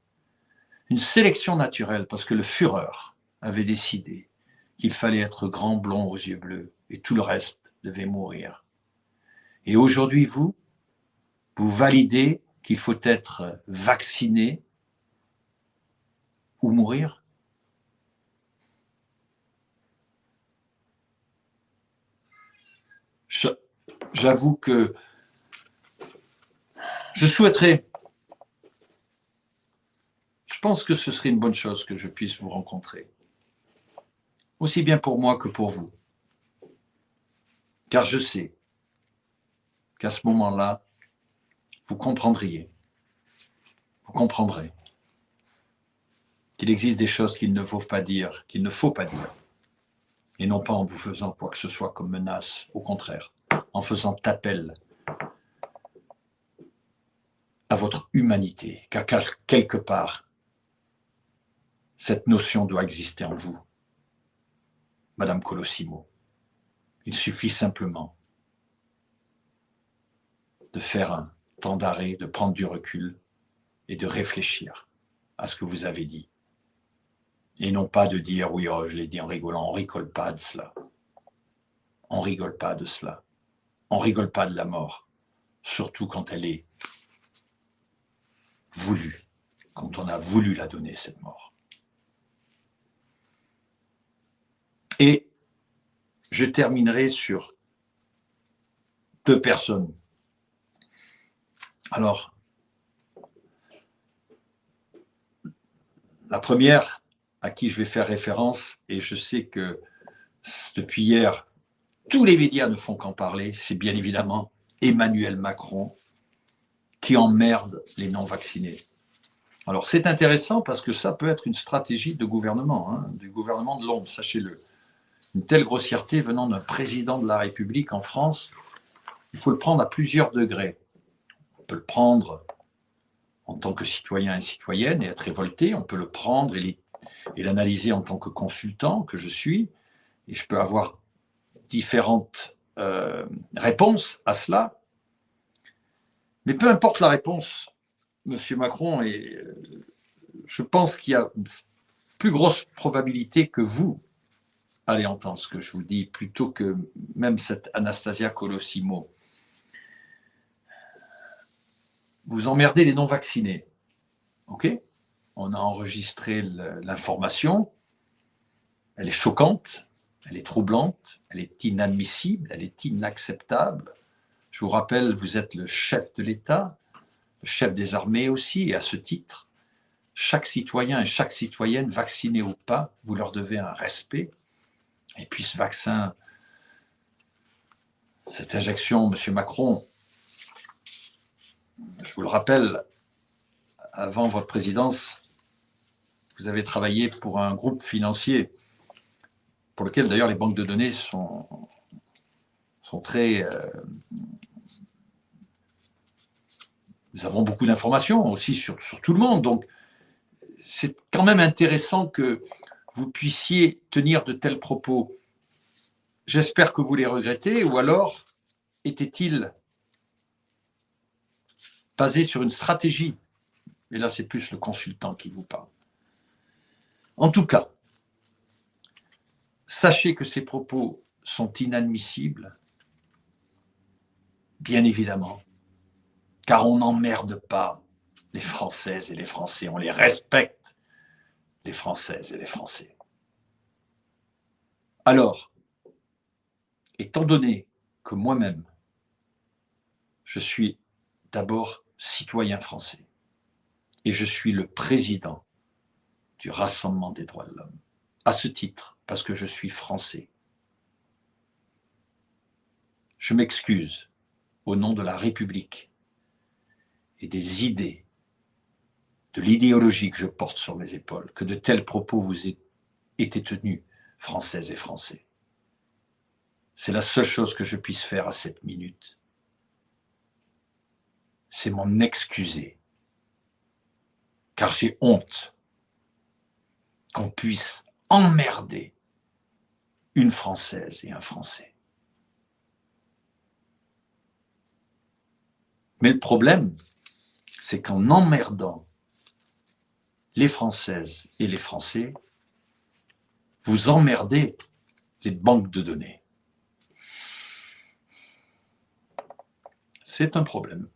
Une sélection naturelle parce que le Führer avait décidé qu'il fallait être grand blond aux yeux bleus et tout le reste devait mourir. Et aujourd'hui, vous validez qu'il faut être vacciné ou mourir? J'avoue que je souhaiterais, je pense que ce serait une bonne chose que je puisse vous rencontrer, aussi bien pour moi que pour vous. Car je sais qu'à ce moment-là, vous comprendrez qu'il existe des choses qu'il ne faut pas dire, et non pas en vous faisant quoi que ce soit comme menace, au contraire, en faisant appel à votre humanité, car quelque part, cette notion doit exister en vous, Madame Colosimo. Il suffit simplement de faire un temps d'arrêt, de prendre du recul et de réfléchir à ce que vous avez dit. Et non pas de dire, oui, oh, je l'ai dit en rigolant, on rigole pas de cela. On rigole pas de cela. On rigole pas de la mort, surtout quand elle est voulue, quand on a voulu la donner, cette mort. Et je terminerai sur 2 personnes. Alors, la première à qui je vais faire référence, et je sais que depuis hier, tous les médias ne font qu'en parler, c'est bien évidemment Emmanuel Macron qui emmerde les non-vaccinés. Alors c'est intéressant parce que ça peut être une stratégie de gouvernement, du gouvernement de l'ombre, sachez-le. Une telle grossièreté venant d'un président de la République en France, il faut le prendre à plusieurs degrés. On peut le prendre en tant que citoyen et citoyenne et être révolté, on peut le prendre et l'analyser en tant que consultant que je suis, et je peux avoir différentes réponses à cela. Mais peu importe la réponse, Monsieur Macron, et je pense qu'il y a une plus grosse probabilité que vous allez entendre ce que je vous dis, plutôt que même cette Anastasia Colosimo. Vous emmerdez les non-vaccinés, ok? On a enregistré l'information, elle est choquante, elle est troublante, elle est inadmissible, elle est inacceptable. Je vous rappelle, vous êtes le chef de l'État, le chef des armées aussi, et à ce titre, chaque citoyen et chaque citoyenne, vacciné ou pas, vous leur devez un respect. Et puis ce vaccin, cette injection, Monsieur Macron, je vous le rappelle, avant votre présidence, vous avez travaillé pour un groupe financier pour lequel d'ailleurs les banques de données sont très nous avons beaucoup d'informations aussi sur tout le monde. Donc, c'est quand même intéressant que vous puissiez tenir de tels propos. J'espère que vous les regrettez, ou alors était-il basé sur une stratégie? Et là, c'est plus le consultant qui vous parle. En tout cas, sachez que ces propos sont inadmissibles, bien évidemment, car on n'emmerde pas les Françaises et les Français, on les respecte, les Françaises et les Français. Alors, étant donné que moi-même, je suis d'abord citoyen français et je suis le président du Rassemblement des droits de l'homme, à ce titre, parce que je suis français, je m'excuse au nom de la République et des idées, de l'idéologie que je porte sur mes épaules, que de tels propos vous aient été tenus, Françaises et Français. C'est la seule chose que je puisse faire à cette minute. C'est m'en excuser, car j'ai honte qu'on puisse emmerder une Française et un Français. Mais le problème, c'est qu'en emmerdant les Françaises et les Français, vous emmerdez les banques de données. C'est un problème.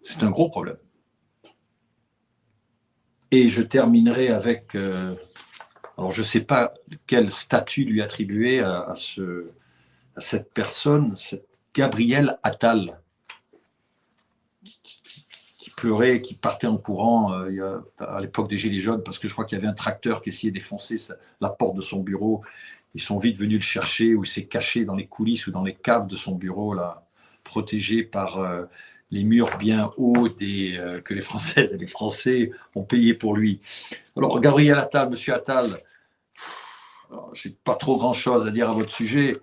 C'est un gros problème. Et je terminerai avec... alors, je ne sais pas quel statut lui attribuer à cette personne, cette Gabrielle Attal, qui pleurait, qui partait en courant à l'époque des Gilets jaunes, parce que je crois qu'il y avait un tracteur qui essayait de défoncer la porte de son bureau. Ils sont vite venus le chercher, ou il s'est caché dans les coulisses ou dans les caves de son bureau, là, protégé par les murs bien hauts que les Françaises et les Français ont payé pour lui. Alors, Gabriel Attal, monsieur Attal, je n'ai pas trop grand-chose à dire à votre sujet,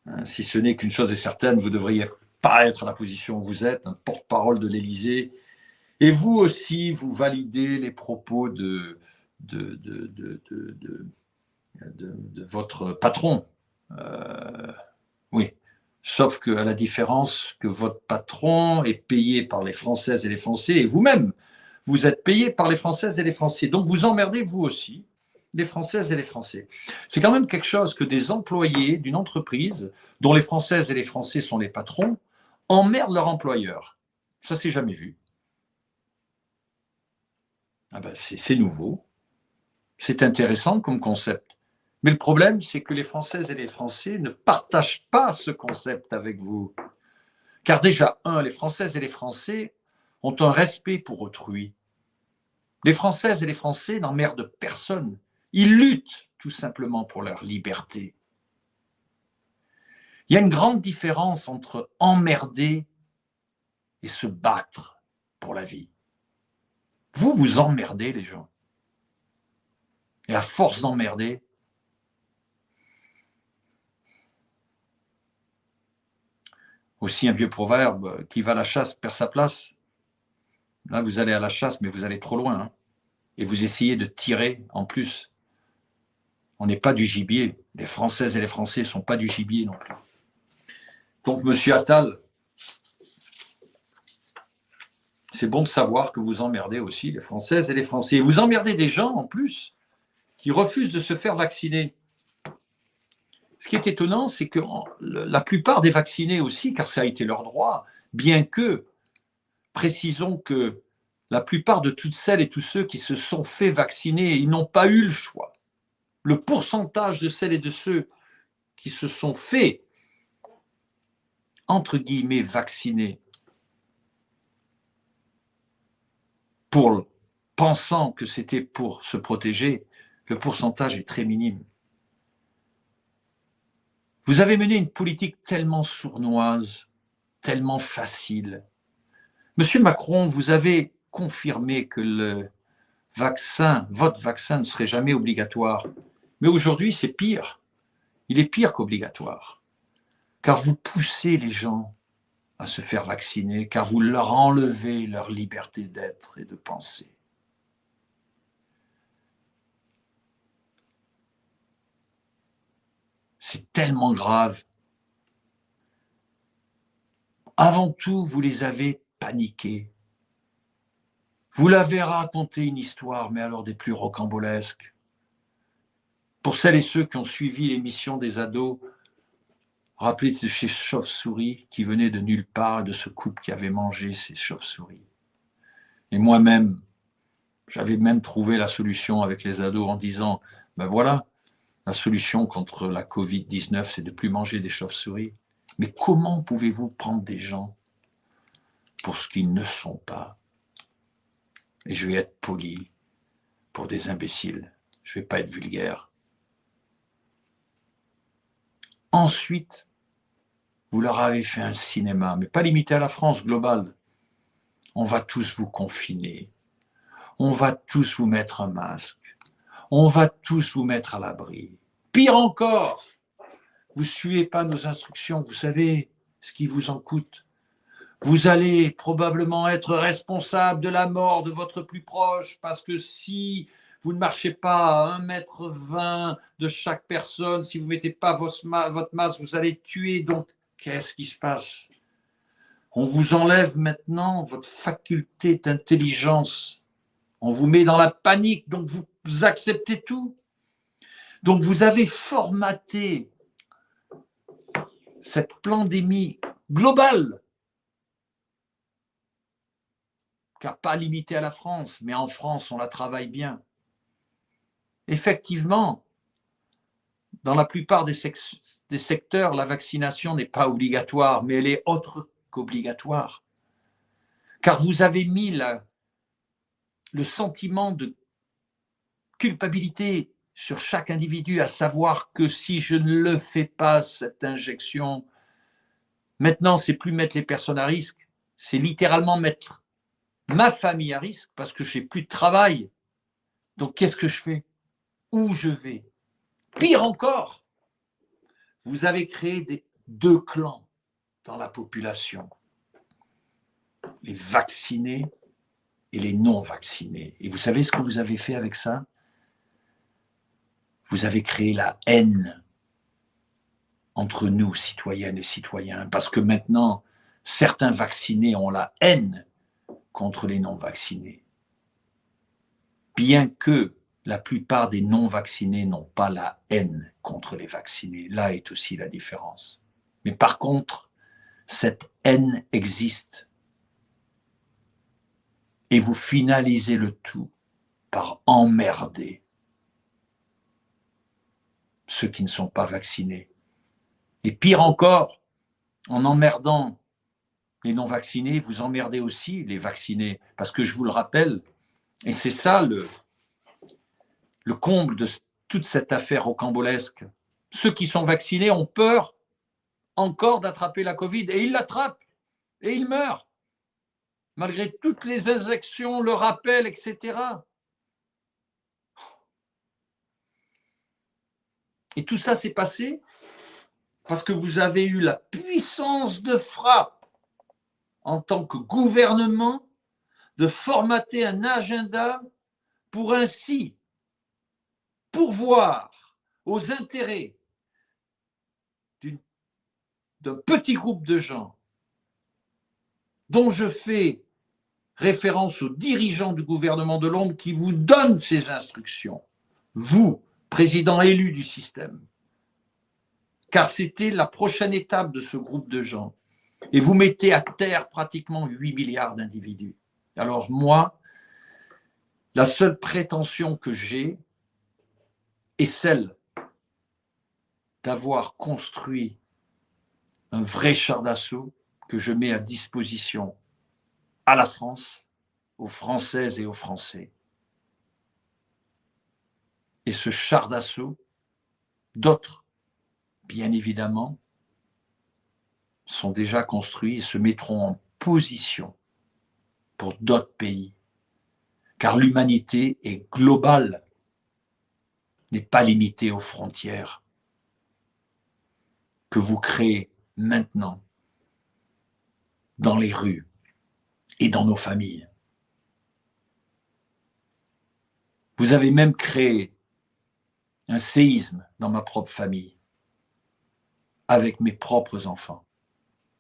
hein, si ce n'est qu'une chose est certaine, vous ne devriez pas être à la position où vous êtes, un porte-parole de l'Élysée. Et vous aussi, vous validez les propos de votre patron. Oui. Sauf qu'à la différence que votre patron est payé par les Françaises et les Français, et vous-même, vous êtes payé par les Françaises et les Français. Donc vous emmerdez vous aussi les Françaises et les Français. C'est quand même quelque chose que des employés d'une entreprise, dont les Françaises et les Français sont les patrons, emmerdent leur employeur. Ça, c'est jamais vu. Ah ben, c'est nouveau. C'est intéressant comme concept. Mais le problème, c'est que les Françaises et les Français ne partagent pas ce concept avec vous. Car déjà, les Françaises et les Français ont un respect pour autrui. Les Françaises et les Français n'emmerdent personne. Ils luttent tout simplement pour leur liberté. Il y a une grande différence entre emmerder et se battre pour la vie. Vous, vous emmerdez les gens. Et à force d'emmerder, aussi un vieux proverbe, qui va à la chasse perd sa place. Là, vous allez à la chasse, mais vous allez trop loin. Hein, et vous essayez de tirer en plus. On n'est pas du gibier. Les Françaises et les Français ne sont pas du gibier non plus. Donc, monsieur Attal, c'est bon de savoir que vous emmerdez aussi les Françaises et les Français. Et vous emmerdez des gens, en plus, qui refusent de se faire vacciner. Ce qui est étonnant, c'est que la plupart des vaccinés aussi, car ça a été leur droit, bien que, précisons que la plupart de toutes celles et tous ceux qui se sont fait vacciner, ils n'ont pas eu le choix. Le pourcentage de celles et de ceux qui se sont fait, entre guillemets, vacciner, pensant que c'était pour se protéger, le pourcentage est très minime. Vous avez mené une politique tellement sournoise, tellement facile. Monsieur Macron, vous avez confirmé que le vaccin, votre vaccin ne serait jamais obligatoire. Mais aujourd'hui, c'est pire. il est pire qu'obligatoire. Car vous poussez les gens à se faire vacciner, car vous leur enlevez leur liberté d'être et de penser. C'est tellement grave. Avant tout, vous les avez paniqués. Vous l'avez raconté une histoire, mais alors des plus rocambolesques. Pour celles et ceux qui ont suivi l'émission des ados, rappelez de ces chauves-souris qui venaient de nulle part, de ce couple qui avait mangé ces chauves-souris. Et moi-même, j'avais même trouvé la solution avec les ados en disant, ben voilà, la solution contre la Covid-19, c'est de ne plus manger des chauves-souris. Mais comment pouvez-vous prendre des gens pour ce qu'ils ne sont pas? Et je vais être poli, pour des imbéciles. Je ne vais pas être vulgaire. Ensuite, vous leur avez fait un cinéma, mais pas limité à la France, globale. On va tous vous confiner. On va tous vous mettre un masque. On va tous vous mettre à l'abri. Pire encore, vous ne suivez pas nos instructions. Vous savez ce qui vous en coûte. Vous allez probablement être responsable de la mort de votre plus proche, parce que si vous ne marchez pas à 1,20 m de chaque personne, si vous ne mettez pas votre masque, vous allez tuer. Donc, qu'est-ce qui se passe? On vous enlève maintenant votre faculté d'intelligence. On vous met dans la panique, donc vous acceptez tout. Donc, vous avez formaté cette pandémie globale, car pas limitée à la France, mais en France, on la travaille bien. Effectivement, dans la plupart des secteurs, la vaccination n'est pas obligatoire, mais elle est autre qu'obligatoire. Car vous avez mis le sentiment de culpabilité sur chaque individu, à savoir que si je ne le fais pas, cette injection, maintenant, c'est plus mettre les personnes à risque, c'est littéralement mettre ma famille à risque parce que je n'ai plus de travail. Donc, qu'est-ce que je fais? Où je vais? Pire encore, vous avez créé deux clans dans la population. Les vaccinés et les non-vaccinés. Et vous savez ce que vous avez fait avec ça? Vous avez créé la haine entre nous, citoyennes et citoyens, parce que maintenant, certains vaccinés ont la haine contre les non-vaccinés. Bien que la plupart des non-vaccinés n'ont pas la haine contre les vaccinés. Là est aussi la différence. Mais par contre, cette haine existe. Et vous finalisez le tout par emmerder ceux qui ne sont pas vaccinés. Et pire encore, en emmerdant les non-vaccinés, vous emmerdez aussi les vaccinés. Parce que je vous le rappelle, et c'est ça le comble de toute cette affaire rocambolesque, ceux qui sont vaccinés ont peur encore d'attraper la Covid, et ils l'attrapent, et ils meurent, malgré toutes les injections, le rappel, etc. Et tout ça s'est passé parce que vous avez eu la puissance de frappe en tant que gouvernement de formater un agenda pour ainsi pourvoir aux intérêts d'un petit groupe de gens dont je fais référence aux dirigeants du gouvernement de Londres qui vous donnent ces instructions, vous, président élu du système, car c'était la prochaine étape de ce groupe de gens. Et vous mettez à terre pratiquement 8 milliards d'individus. Alors moi, la seule prétention que j'ai est celle d'avoir construit un vrai char d'assaut que je mets à disposition à la France, aux Françaises et aux Français. Et ce char d'assaut, d'autres, bien évidemment, sont déjà construits et se mettront en position pour d'autres pays. Car l'humanité est globale, n'est pas limitée aux frontières. que vous créez maintenant dans les rues et dans nos familles. Vous avez même créé un séisme dans ma propre famille avec mes propres enfants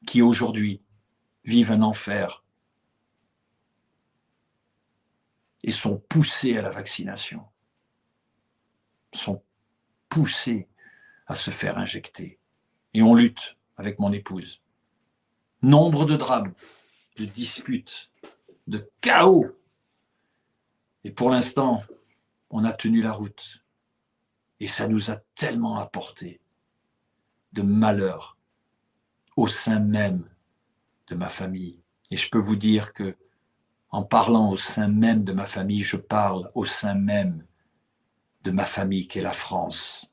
qui aujourd'hui vivent un enfer et sont poussés à la vaccination, sont poussés à se faire injecter. Et on lutte avec mon épouse. Nombre de drames, de disputes, de chaos. Et pour l'instant, on a tenu la route. Et ça nous a tellement apporté de malheur au sein même de ma famille. Et je peux vous dire que, en parlant au sein même de ma famille, je parle au sein même de ma famille qui est la France.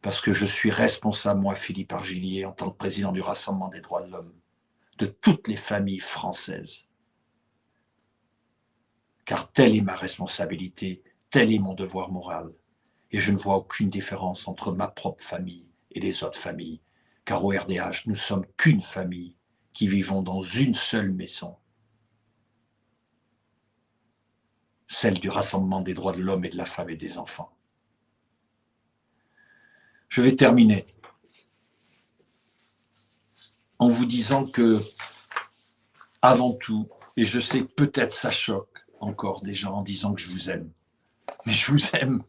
Parce que je suis responsable, moi, Philippe Argillier, en tant que président du Rassemblement des droits de l'homme, de toutes les familles françaises. Car telle est ma responsabilité, tel est mon devoir moral. Et je ne vois aucune différence entre ma propre famille et les autres familles. Car au RDH, nous ne sommes qu'une famille qui vivons dans une seule maison. Celle du Rassemblement des droits de l'homme et de la femme et des enfants. Je vais terminer en vous disant que, avant tout, et je sais que peut-être ça choque encore des gens en disant que je vous aime, mais je vous aime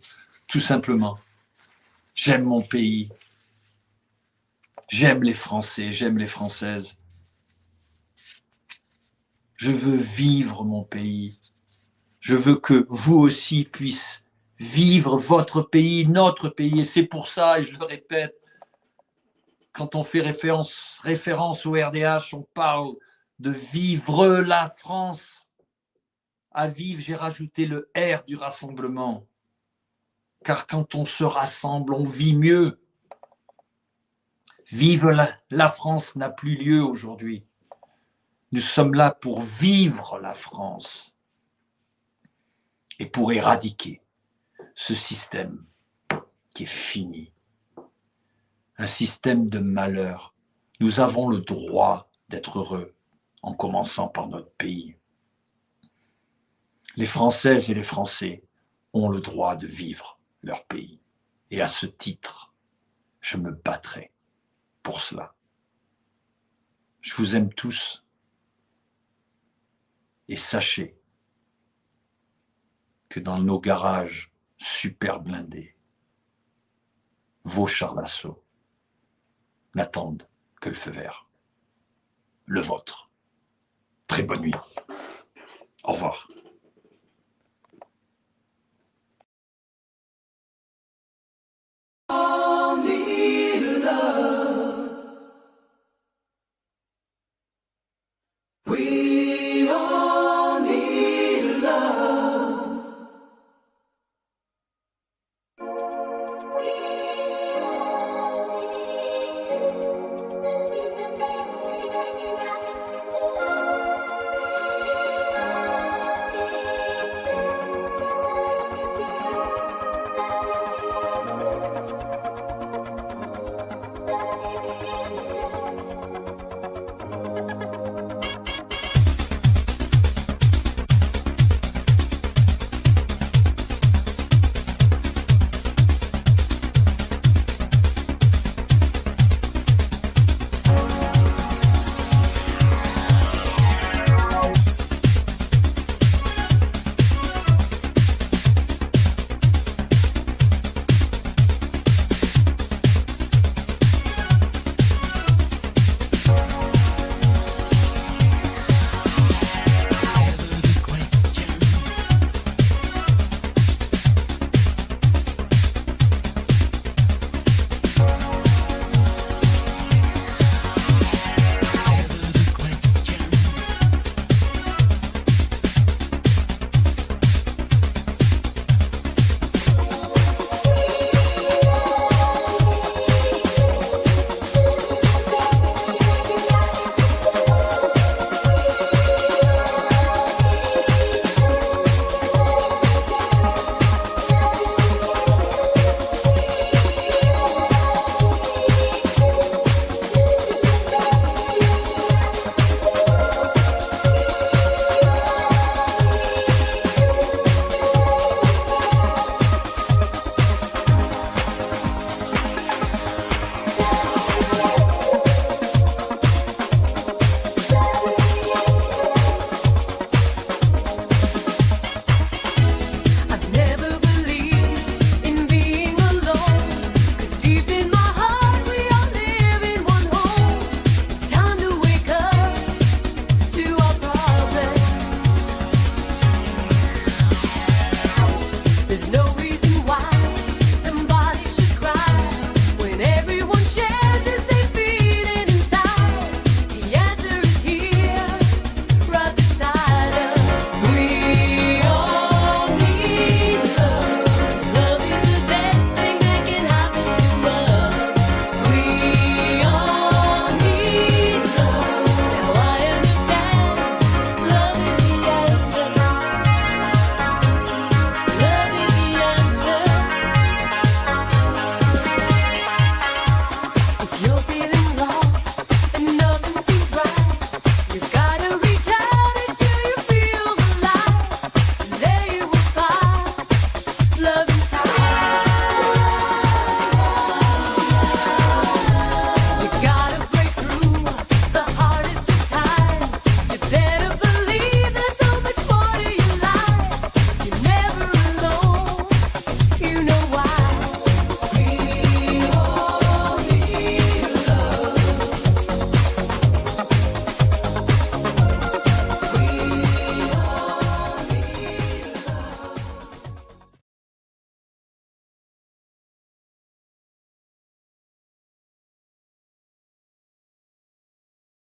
tout simplement. J'aime mon pays, j'aime les Français, j'aime les Françaises. Je veux vivre mon pays. Je veux que vous aussi puissiez vivre votre pays, notre pays. Et c'est pour ça, et je le répète, quand on fait référence au RDH, on parle de vivre la France. À vivre, j'ai rajouté le R du rassemblement. Car quand on se rassemble, on vit mieux. Vive la France n'a plus lieu aujourd'hui. Nous sommes là pour vivre la France et pour éradiquer ce système qui est fini. Un système de malheur. Nous avons le droit d'être heureux, en commençant par notre pays. Les Françaises et les Français ont le droit de vivre leur pays. Et à ce titre, je me battrai pour cela. Je vous aime tous. Et sachez que dans nos garages super blindés, vos chars d'assaut n'attendent que le feu vert. Le vôtre. Très bonne nuit. Au revoir.